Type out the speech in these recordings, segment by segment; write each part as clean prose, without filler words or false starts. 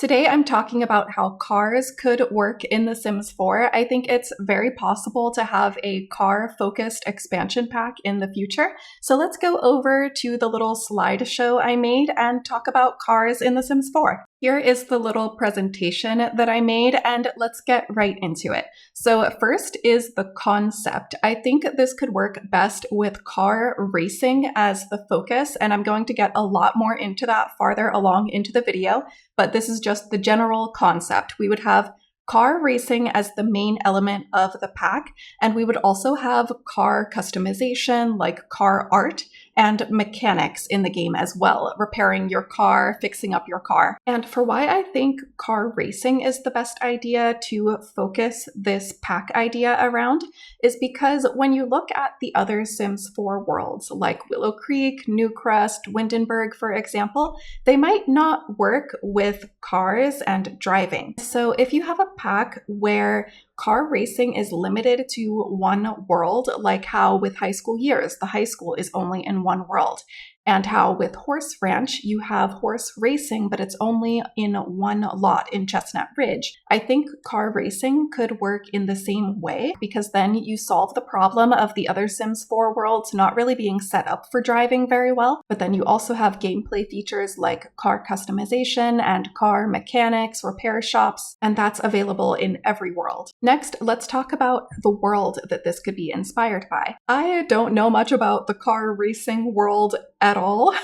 Today, I'm talking about how cars could work in The Sims 4. I think it's very possible to have a car-focused expansion pack in the future. So let's go over to the little slideshow I made and talk about cars in The Sims 4. Here is the little presentation that I made, and let's get right into it. So first is the concept. I think this could work best with car racing as the focus, and I'm going to get a lot more into that farther along into the video, but this is just the general concept. We would have car racing as the main element of the pack, and we would also have car customization like car art and mechanics in the game as well, repairing your car, fixing up your car. And for why I think car racing is the best idea to focus this pack idea around is because when you look at the other Sims 4 worlds, like Willow Creek, Newcrest, Windenburg, for example, they might not work with cars and driving. So if you have a pack where car racing is limited to one world, like how with High School Years, the high school is only in one world, and how with Horse Ranch, you have horse racing, but it's only in one lot in Chestnut Ridge. I think car racing could work in the same way because then you solve the problem of the other Sims 4 worlds not really being set up for driving very well, but then you also have gameplay features like car customization and car mechanics, repair shops, and that's available in every world. Next, let's talk about the world that this could be inspired by. I don't know much about the car racing world at all,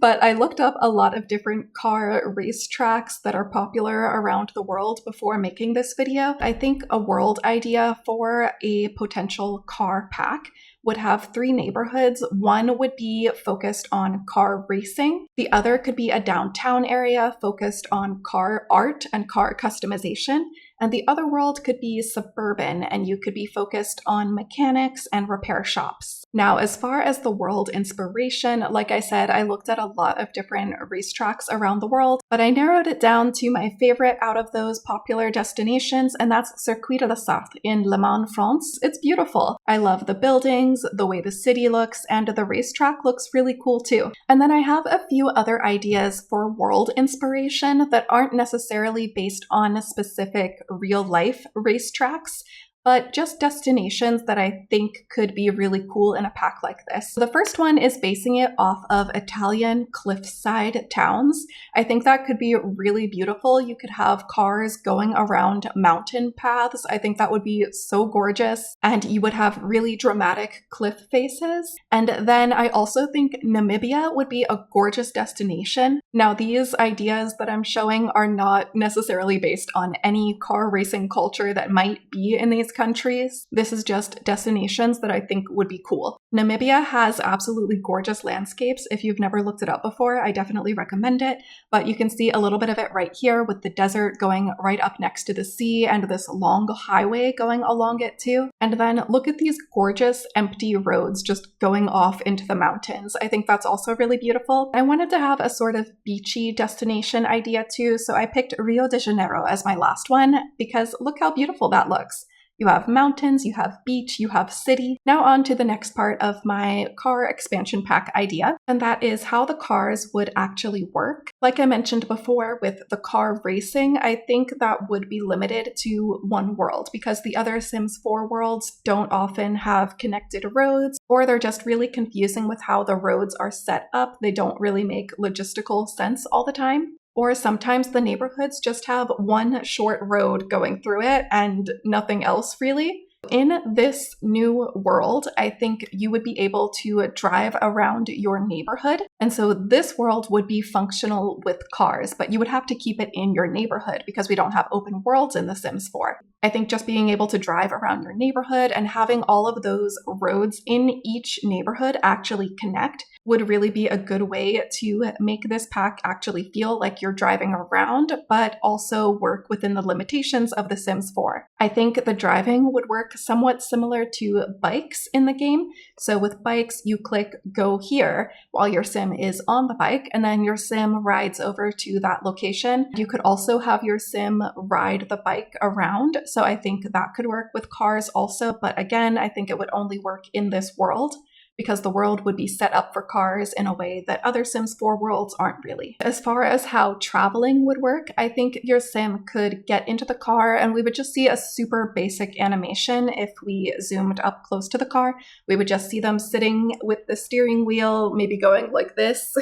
but I looked up a lot of different car race tracks that are popular around the world before making this video. I think a world idea for a potential car pack would have 3 neighborhoods. One would be focused on car racing. The other could be a downtown area focused on car art and car customization. And the other world could be suburban, and you could be focused on mechanics and repair shops. Now, as far as the world inspiration, like I said, I looked at a lot of different racetracks around the world, but I narrowed it down to my favorite out of those popular destinations, and that's Circuit de la Sarthe in Le Mans, France. It's beautiful. I love the buildings, the way the city looks, and the racetrack looks really cool too. And then I have a few other ideas for world inspiration that aren't necessarily based on specific real-life racetracks, but just destinations that I think could be really cool in a pack like this. The first one is basing it off of Italian cliffside towns. I think that could be really beautiful. You could have cars going around mountain paths. I think that would be so gorgeous. And you would have really dramatic cliff faces. And then I also think Namibia would be a gorgeous destination. Now, these ideas that I'm showing are not necessarily based on any car racing culture that might be in these countries. This is just destinations that I think would be cool. Namibia has absolutely gorgeous landscapes. If you've never looked it up before, I definitely recommend it, but you can see a little bit of it right here with the desert going right up next to the sea and this long highway going along it too. And then look at these gorgeous empty roads just going off into the mountains. I think that's also really beautiful. I wanted to have a sort of beachy destination idea too, so I picked Rio de Janeiro as my last one because look how beautiful that looks. You have mountains, you have beach, you have city. Now on to the next part of my car expansion pack idea, and that is how the cars would actually work. Like I mentioned before with the car racing, I think that would be limited to one world because the other Sims 4 worlds don't often have connected roads, or they're just really confusing with how the roads are set up. They don't really make logistical sense all the time. Or sometimes the neighborhoods just have one short road going through it and nothing else really. In this new world, I think you would be able to drive around your neighborhood. And so this world would be functional with cars, but you would have to keep it in your neighborhood because we don't have open worlds in The Sims 4. I think just being able to drive around your neighborhood and having all of those roads in each neighborhood actually connect would really be a good way to make this pack actually feel like you're driving around, but also work within the limitations of The Sims 4. I think the driving would work somewhat similar to bikes in the game. So with bikes, you click go here while your sim is on the bike, and then your sim rides over to that location. You could also have your sim ride the bike around. So I think that could work with cars also, but again, I think it would only work in this world. because the world would be set up for cars in a way that other Sims 4 worlds aren't really. As far as how traveling would work, I think your sim could get into the car and we would just see a super basic animation. If we zoomed up close to the car, we would just see them sitting with the steering wheel, maybe going like this.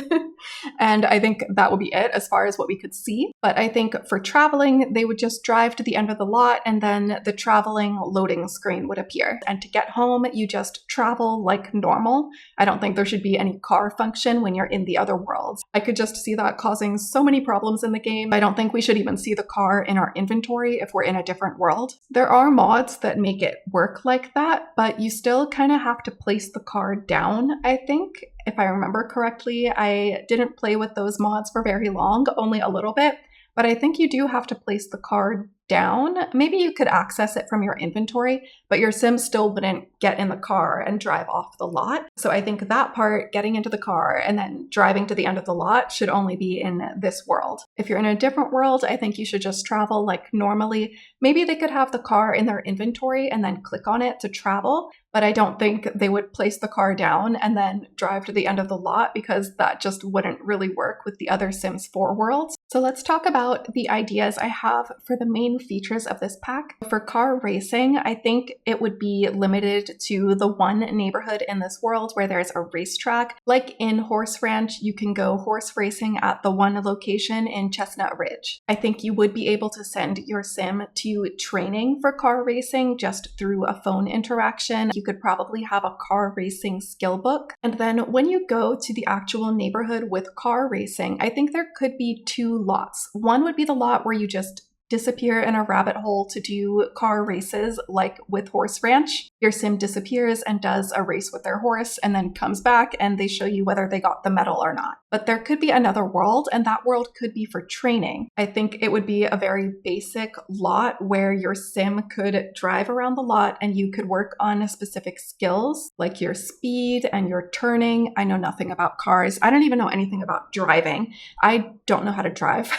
And I think that would be it as far as what we could see. But I think for traveling, they would just drive to the end of the lot and then the traveling loading screen would appear. And to get home, you just travel like normal. I don't think there should be any car function when you're in the other worlds. I could just see that causing so many problems in the game. I don't think we should even see the car in our inventory if we're in a different world. There are mods that make it work like that, but you still kind of have to place the car down, I think. If I remember correctly, I didn't play with those mods for very long, only a little bit, but I think you do have to place the car down. Maybe you could access it from your inventory, but your sim still wouldn't get in the car and drive off the lot. So I think that part, getting into the car and then driving to the end of the lot, should only be in this world. If you're in a different world, I think you should just travel like normally. Maybe they could have the car in their inventory and then click on it to travel, but I don't think they would place the car down and then drive to the end of the lot because that just wouldn't really work with the other Sims 4 worlds. So let's talk about the ideas I have for the main features of this pack. For car racing, I think it would be limited to the one neighborhood in this world where there's a racetrack. Like in Horse Ranch, you can go horse racing at the one location in Chestnut Ridge. I think you would be able to send your sim to training for car racing just through a phone interaction. You could probably have a car racing skill book. And then when you go to the actual neighborhood with car racing, I think there could be two lots. One would be the lot where you just disappear in a rabbit hole to do car races like with Horse Ranch. Your sim disappears and does a race with their horse and then comes back and they show you whether they got the medal or not. But there could be another world and that world could be for training. I think it would be a very basic lot where your sim could drive around the lot and you could work on specific skills like your speed and your turning. I know nothing about cars. I don't even know anything about driving. I don't know how to drive.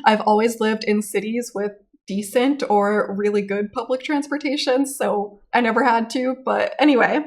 I've always lived in cities with decent or really good public transportation, so I never had to. But anyway,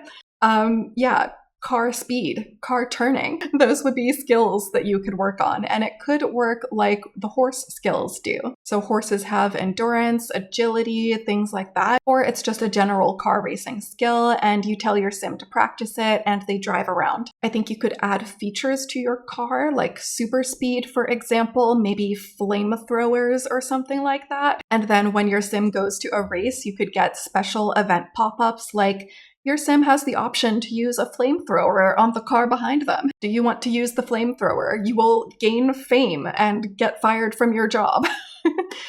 yeah, car speed, car turning, those would be skills that you could work on, and it could work like the horse skills do. So horses have endurance, agility, things like that, or it's just a general car racing skill and you tell your sim to practice it and they drive around. I think you could add features to your car like super speed, for example, maybe flamethrowers or something like that. And then when your sim goes to a race, you could get special event pop-ups like your sim has the option to use a flamethrower on the car behind them. Do you want to use the flamethrower? You will gain fame and get fired from your job.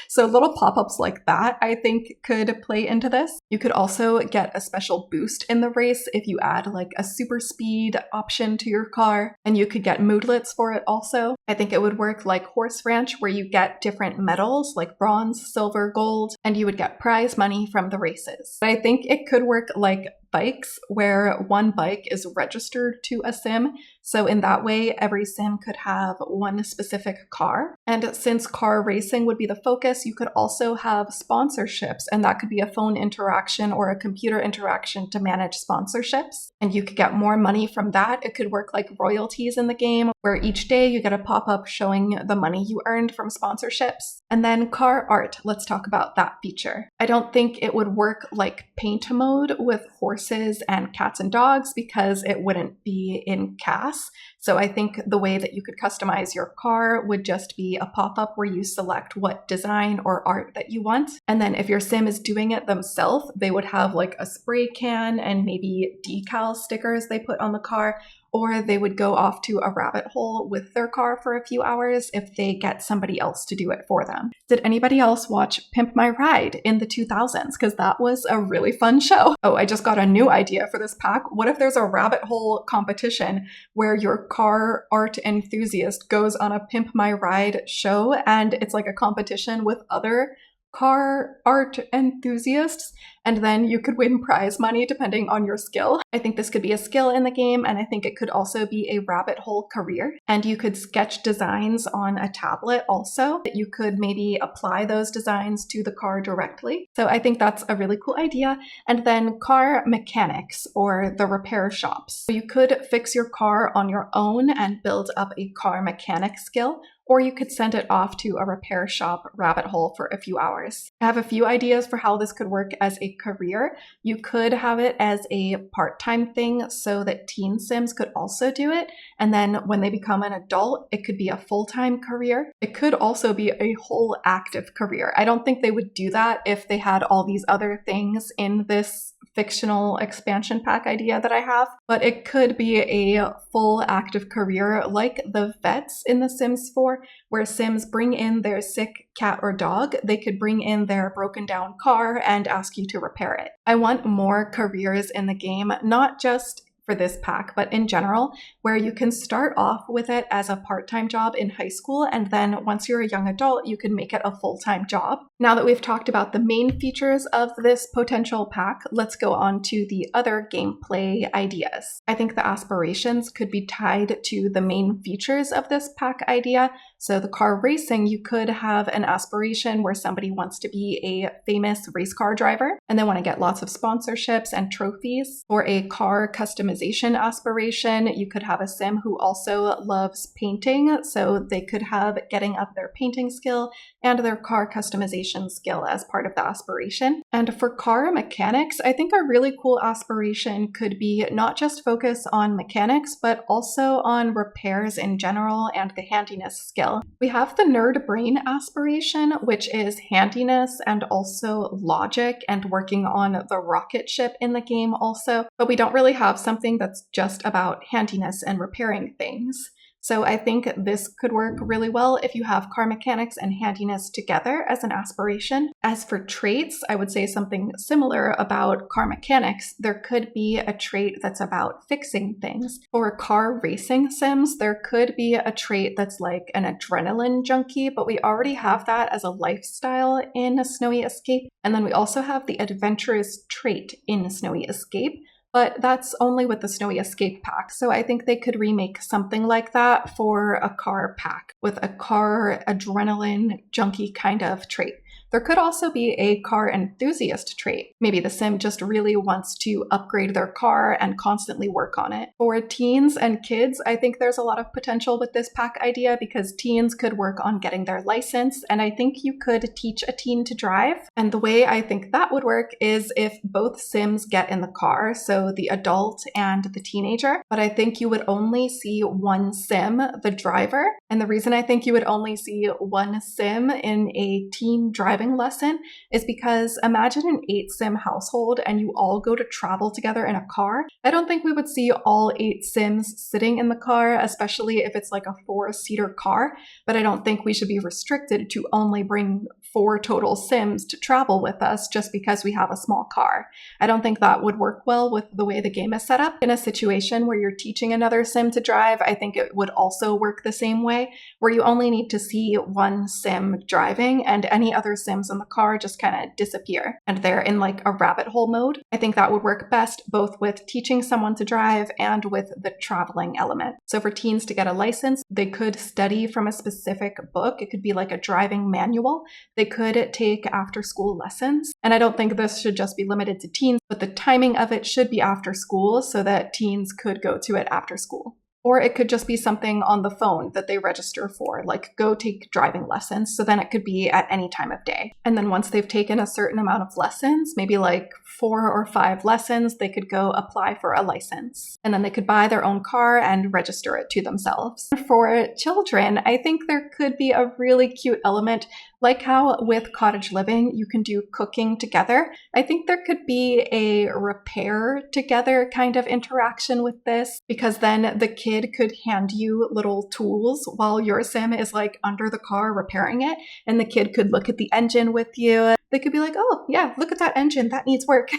So little pop-ups like that, I think, could play into this. You could also get a special boost in the race if you add like a super speed option to your car, and you could get moodlets for it also. I think it would work like Horse Ranch where you get different medals like bronze, silver, gold, and you would get prize money from the races. But I think it could work like bikes where one bike is registered to a sim. So in that way, every sim could have one specific car. And since car racing would be the focus, you could also have sponsorships, and that could be a phone interaction or a computer interaction to manage sponsorships. And you could get more money from that. It could work like royalties in the game, where each day you get a pop-up showing the money you earned from sponsorships. And then car art, let's talk about that feature. I don't think it would work like paint mode with horses and cats and dogs because it wouldn't be in CAS. So I think the way that you could customize your car would just be a pop-up where you select what design or art that you want. And then if your sim is doing it themselves, they would have like a spray can and maybe decal stickers they put on the car, or they would go off to a rabbit hole with their car for a few hours if they get somebody else to do it for them. Did anybody else watch Pimp My Ride in the 2000s? Because that was a really fun show. Oh, I just got a new idea for this pack. What if there's a rabbit hole competition where your car art enthusiast goes on a Pimp My Ride show and it's like a competition with other car art enthusiasts, and then you could win prize money depending on your skill. I think this could be a skill in the game, and I think it could also be a rabbit hole career. And you could sketch designs on a tablet also, that you could maybe apply those designs to the car directly. So I think that's a really cool idea. And then car mechanics, or the repair shops. So you could fix your car on your own and build up a car mechanic skill, or you could send it off to a repair shop rabbit hole for a few hours. I have a few ideas for how this could work as a career. You could have it as a part-time thing so that teen sims could also do it. And then when they become an adult, it could be a full-time career. It could also be a whole active career. I don't think they would do that if they had all these other things in this fictional expansion pack idea that I have, but it could be a full active career like the vets in The Sims 4, where Sims bring in their sick cat or dog. They could bring in their broken down car and ask you to repair it. I want more careers in the game, not just for this pack, but in general, where you can start off with it as a part-time job in high school, and then once you're a young adult, you can make it a full-time job. Now that we've talked about the main features of this potential pack, let's go on to the other gameplay ideas. I think the aspirations could be tied to the main features of this pack idea. So the car racing, you could have an aspiration where somebody wants to be a famous race car driver, and they want to get lots of sponsorships and trophies. For a car customization aspiration, you could have a sim who also loves painting, so they could have getting up their painting skill and their car customization skill as part of the aspiration. And for car mechanics, I think a really cool aspiration could be not just focus on mechanics, but also on repairs in general and the handiness skill. We have the nerd brain aspiration, which is handiness and also logic and working on the rocket ship in the game also, but we don't really have something that's just about handiness and repairing things. So I think this could work really well if you have car mechanics and handiness together as an aspiration. As for traits, I would say something similar about car mechanics. There could be a trait that's about fixing things. For car racing sims, there could be a trait that's like an adrenaline junkie, but we already have that as a lifestyle in Snowy Escape. And then we also have the adventurous trait in Snowy Escape, but that's only with the Snowy Escape pack. So I think they could remake something like that for a car pack with a car adrenaline junkie kind of trait. There could also be a car enthusiast trait. Maybe the sim just really wants to upgrade their car and constantly work on it. For teens and kids, I think there's a lot of potential with this pack idea because teens could work on getting their license, and I think you could teach a teen to drive. And the way I think that would work is if both sims get in the car, so the adult and the teenager, but I think you would only see one sim, the driver. And the reason I think you would only see one sim in a teen driving lesson is because imagine an 8-sim household and you all go to travel together in a car. I don't think we would see all 8 sims sitting in the car, especially if it's like a 4-seater car, but I don't think we should be restricted to only bring 4 total sims to travel with us just because we have a small car. I don't think that would work well with the way the game is set up. In a situation where you're teaching another sim to drive, I think it would also work the same way, where you only need to see one sim driving and any other sims in the car just kind of disappear and they're in like a rabbit hole mode. I think that would work best both with teaching someone to drive and with the traveling element. So for teens to get a license, they could study from a specific book. It could be like a driving manual. They could take after school lessons. And I don't think this should just be limited to teens, but the timing of it should be after school so that teens could go to it after school. Or it could just be something on the phone that they register for, like go take driving lessons. So then it could be at any time of day. And then once they've taken a certain amount of lessons, maybe like 4 or 5 lessons, they could go apply for a license. And then they could buy their own car and register it to themselves. For children, I think there could be a really cute element, like how with cottage living, you can do cooking together. I think there could be a repair together kind of interaction with this, because then the kid could hand you little tools while your sim is like under the car repairing it, and the kid could look at the engine with you. They could be like, oh yeah, look at that engine, that needs work.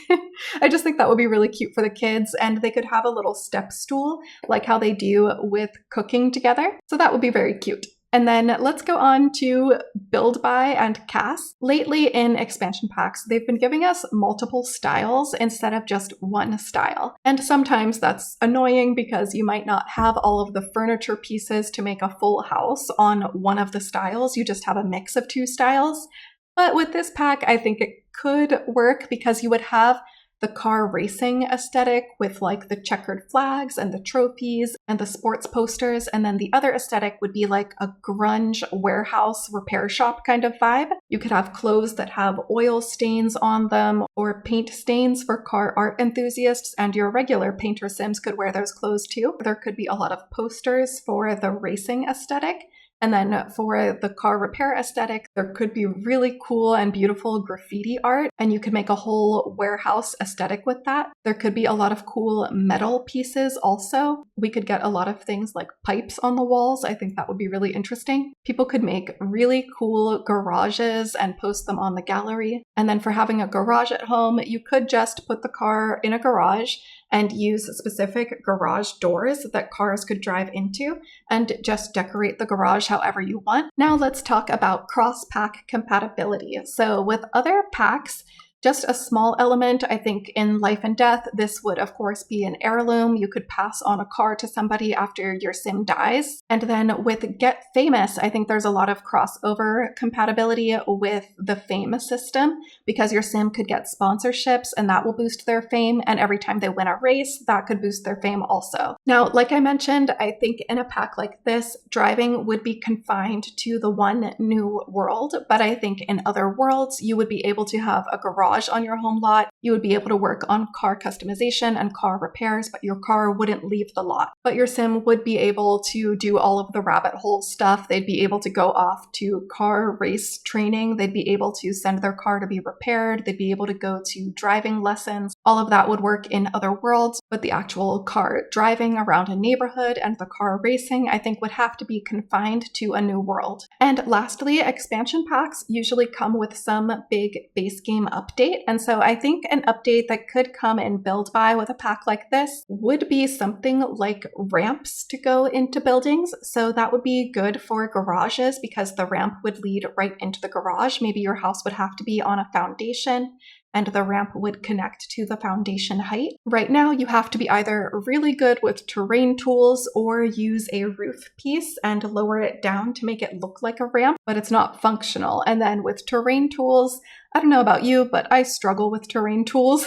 I just think that would be really cute for the kids, and they could have a little step stool like how they do with cooking together. So that would be very cute. And then let's go on to Build Buy and CAS. Lately in expansion packs, they've been giving us multiple styles instead of just one style. And sometimes that's annoying because you might not have all of the furniture pieces to make a full house on one of the styles. You just have a mix of two styles. But with this pack, I think it could work because you would have the car racing aesthetic with like the checkered flags and the trophies and the sports posters. And then the other aesthetic would be like a grunge warehouse repair shop kind of vibe. You could have clothes that have oil stains on them or paint stains for car art enthusiasts, and your regular painter sims could wear those clothes too. There could be a lot of posters for the racing aesthetic. And then for the car repair aesthetic, there could be really cool and beautiful graffiti art, and you could make a whole warehouse aesthetic with that. There could be a lot of cool metal pieces also. We could get a lot of things like pipes on the walls. I think that would be really interesting. People could make really cool garages and post them on the gallery. And then for having a garage at home, you could just put the car in a garage and use specific garage doors that cars could drive into and just decorate the garage however you want. Now let's talk about cross-pack compatibility. So with other packs, just a small element, I think in Life and Death, this would of course be an heirloom. You could pass on a car to somebody after your sim dies. And then with Get Famous, I think there's a lot of crossover compatibility with the fame system because your sim could get sponsorships and that will boost their fame. And every time they win a race, that could boost their fame also. Now, like I mentioned, I think in a pack like this, driving would be confined to the one new world. But I think in other worlds, you would be able to have a garage on your home lot. You would be able to work on car customization and car repairs, but your car wouldn't leave the lot. But your sim would be able to do all of the rabbit hole stuff. They'd be able to go off to car race training. They'd be able to send their car to be repaired. They'd be able to go to driving lessons. All of that would work in other worlds, but the actual car driving around a neighborhood and the car racing, I think, would have to be confined to a new world. And lastly, expansion packs usually come with some big base game update. And so I think an update that could come in Build Buy with a pack like this would be something like ramps to go into buildings. So that would be good for garages because the ramp would lead right into the garage. Maybe your house would have to be on a foundation and the ramp would connect to the foundation height. Right now, you have to be either really good with terrain tools or use a roof piece and lower it down to make it look like a ramp, but it's not functional. And then with terrain tools, I don't know about you, but I struggle with terrain tools.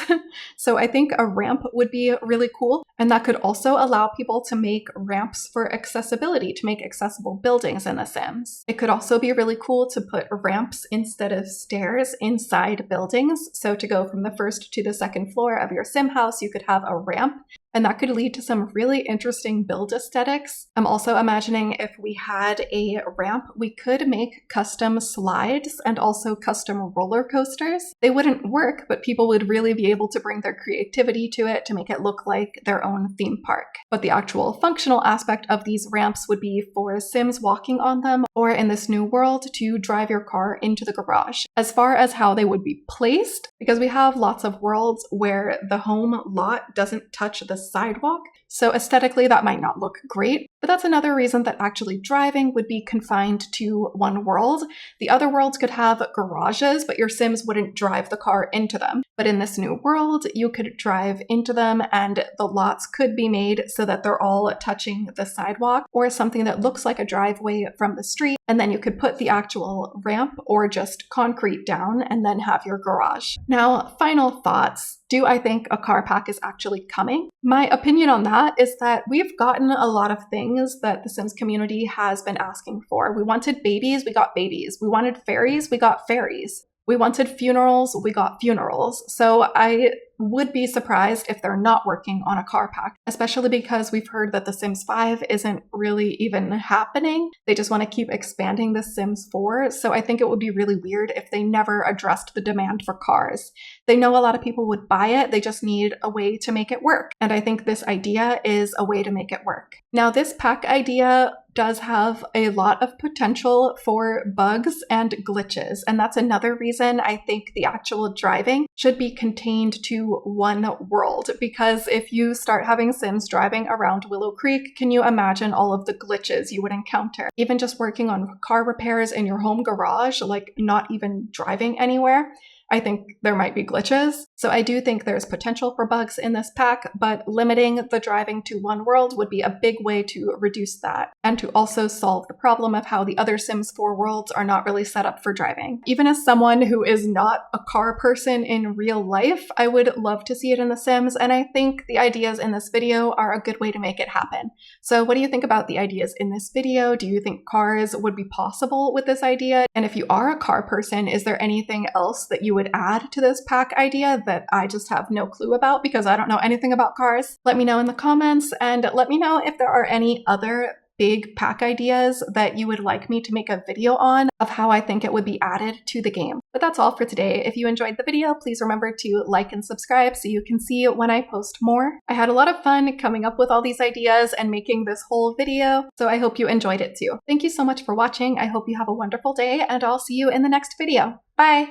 So I think a ramp would be really cool. And that could also allow people to make ramps for accessibility, to make accessible buildings in The Sims. It could also be really cool to put ramps instead of stairs inside buildings. So to go from the first to the second floor of your sim house, you could have a ramp. And that could lead to some really interesting build aesthetics. I'm also imagining if we had a ramp, we could make custom slides and also custom roller coasters. They wouldn't work, but people would really be able to bring their creativity to it to make it look like their own theme park. But the actual functional aspect of these ramps would be for Sims walking on them, or in this new world, to drive your car into the garage. As far as how they would be placed, because we have lots of worlds where the home lot doesn't touch the sidewalk, so aesthetically that might not look great, but that's another reason that actually driving would be confined to one world. The other worlds could have garages, but your Sims wouldn't drive the car into them. But in this new world, you could drive into them and the lots could be made so that they're all touching the sidewalk or something that looks like a driveway from the street. And then you could put the actual ramp or just concrete down and then have your garage. Now, final thoughts. Do I think a car pack is actually coming? My opinion on that is that we've gotten a lot of things that the Sims community has been asking for. We wanted babies, we got babies. We wanted fairies, we got fairies. We wanted funerals, we got funerals. So I would be surprised if they're not working on a car pack, especially because we've heard that The Sims 5 isn't really even happening. They just want to keep expanding The Sims 4. So I think it would be really weird if they never addressed the demand for cars. They know a lot of people would buy it, they just need a way to make it work. And I think this idea is a way to make it work. Now, this pack idea does have a lot of potential for bugs and glitches, and that's another reason I think the actual driving should be contained to one world, because if you start having Sims driving around Willow Creek, can you imagine all of the glitches you would encounter? Even just working on car repairs in your home garage, like not even driving anywhere, I think there might be glitches. So I do think there's potential for bugs in this pack, but limiting the driving to one world would be a big way to reduce that, and to also solve the problem of how the other Sims 4 worlds are not really set up for driving. Even as someone who is not a car person in real life, I would love to see it in The Sims, and I think the ideas in this video are a good way to make it happen. So what do you think about the ideas in this video? Do you think cars would be possible with this idea? And if you are a car person, is there anything else that you would add to this pack idea that I just have no clue about because I don't know anything about cars? Let me know in the comments, and let me know if there are any other big pack ideas that you would like me to make a video on of how I think it would be added to the game. But that's all for today. If you enjoyed the video, please remember to like and subscribe so you can see when I post more. I had a lot of fun coming up with all these ideas and making this whole video, so I hope you enjoyed it too. Thank you so much for watching. I hope you have a wonderful day, and I'll see you in the next video. Bye!